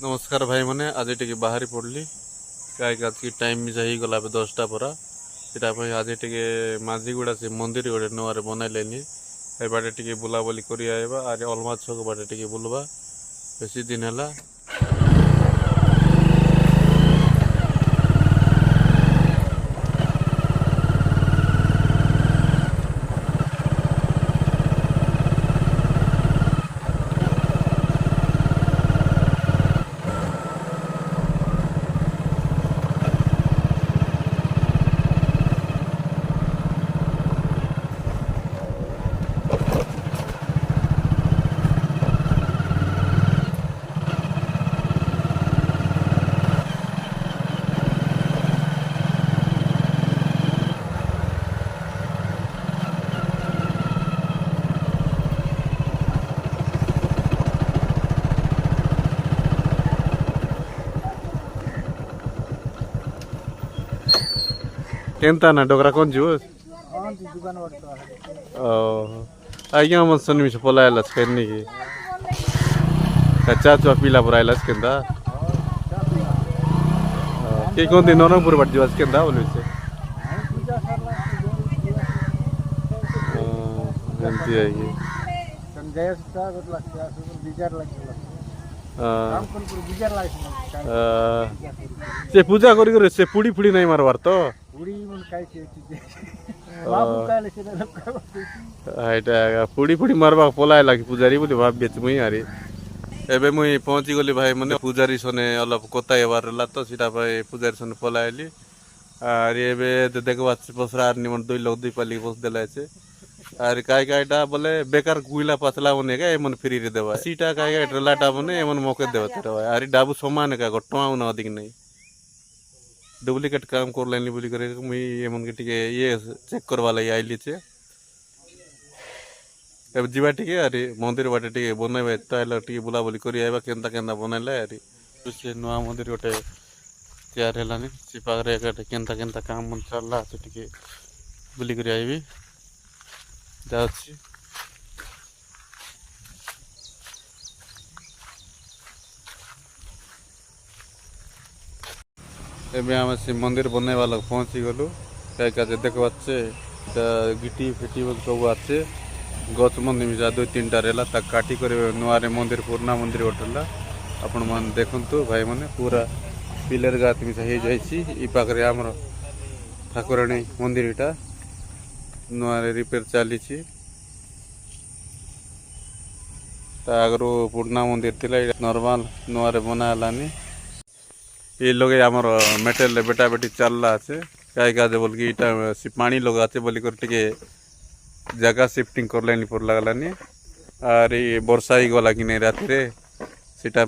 नमस्कार भाई मैंने आज टे बाहरी पड़ली कहीं टाइम भी गला 10टा परा सीटापी आज टे माझीगुड़ा से मंदिर गोटे नुआ बनइलेनि ए बाटे टे बुलाबुली कर अलमा छक बाटे टे बुलवा बेसी दिन है। केनता ना डोगरा कौन जीव आज्ञा मत सुनमी से पलायला करने की कच्चा चुआ पीला पुरायला केंदा के कौन दिन नरंगपुर बट जीवास केंदा बोले से जानती है ये से पूजा करी से पुड़ी पुड़ी नहीं मारवार तो पुड़ी पुड़ी मारवा पलायला कि पूजारी बोली भाभी मुई आरी एबे मुई पहुंची गली भाई मैंने पूजारी सने अलग कोता हेबार तो सीटा पूजारी सने पलायली आर एबे देखबा पसरा निमन दुई लोग दुई पाली बस देला छे आर काईटा बोले बेकार गुइला पतला बने का एमन फ्री रे देबा सीटा काईटा लाटा बने एमन मौके देबा तेरा आर डाबू समान का गटवा न अधिक नहीं डुप्लिकेट काम कर लेनी बोली करे मुई एमन के टिके ये चेक करवा लई आइली छे अब जीवा टिके अरे मंदिर बाटे टिके बनैबे ताइला टिके बुलाबुली करी आइबा केनता केनता बनैला अरे से नुआ मंदिर गोटे तैयार हेलानी से पाखरे केनता केनता काम मन चलला से टिके बुली करी आइबी जाउछि एबे आम से मंदिर बनने वाला पहुंची गलु कहीं देखा गिटी फिटी सब आचे गच मंदिर मिसा 2-3टा रेला काटी कर नुआ मंदिर पुराना मंदिर गोटेला आपण मैंने देखु भाई मैंने पूरा पिलर गात मिसा हो जाए पाखे आमर ठाकुराणी मंदिर टा नुआ रिपेयर चली आगु पुराना मंदिर थिला नॉर्मल नुआ बना लानी ये लोग आमर मेटेल बेटा बेटी चलला আছে काई काजे बोल कि इटा पानी लोग आचे बोली कर टिके जगह शिफ्टिंग कर लेनी पर लागलानी और ये वर्षा ही गला कि नहीं राति रे सीटा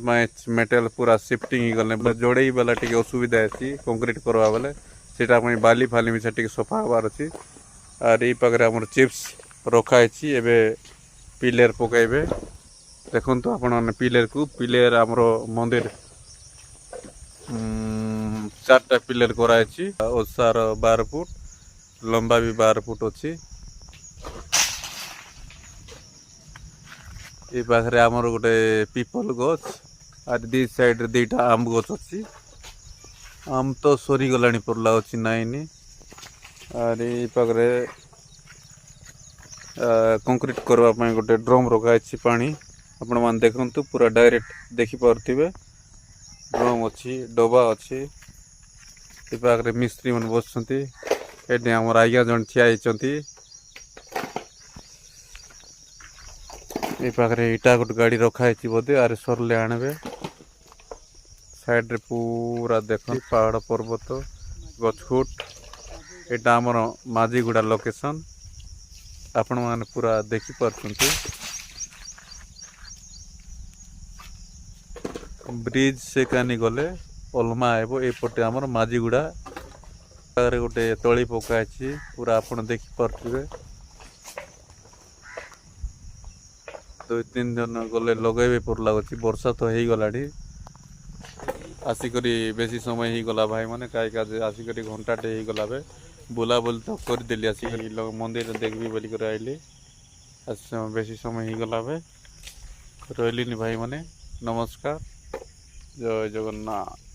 मेटेल पूरा शिफ्टिंग ही गले जोड़े वाला टिके असुविधा है कंक्रीट करवा बेले सीटा बाली फाली मिसा टिके सफा हबार अच्छी और ये पाखे आम चिप्स रखाई एबे पिलर पकईबे देखु आपण पिलर को पिलर आमर मंदिर 4टा पिलर कराई ओसार 12 फुट लंबा भी 12 फुट अच्छी ये पाखे आमर गोटे पीपल गछ और दी साइड 2टा आम गछ अच्छी आम तो सरी गला पर लगुच नाइनी और ये पाखे कंक्रीट करने गोटे ड्रम रखाई पानी आपण मैंने देखु पूरा डायरेक्ट देखिपे ड्रम अच्छी डबा अच्छी ये पाखे मिस्त्री मन बस आम आज्ञा जन ठिया ये पाखे इटा गोटे गाड़ी रखाई बोधे आरे सरले आणबे साइड रे पूरा देख पहाड़ पर्वत गछुट यहाँ आमर माझीगुड़ा लोकेशन आपण मैंने पूरा देखिपे ब्रिज से कानी गले अलमा आइब एपटे आमर माझीगुड़ा गोटे तली पकाई पूरा आपण देखिपे 2-3 दिन गले लगे पर लगुच वर्षा तो हो गला आसिक बेसी समय ही गला भाई मैंने कहीं आसिक घंटाटे हो गला बे बुलाबुली तो करदेली आसिक मंदिर देखबी बोली कर आइली बेसी समय ही गला बे रही भाई मैंने नमस्कार। জয় জগন্নাথ।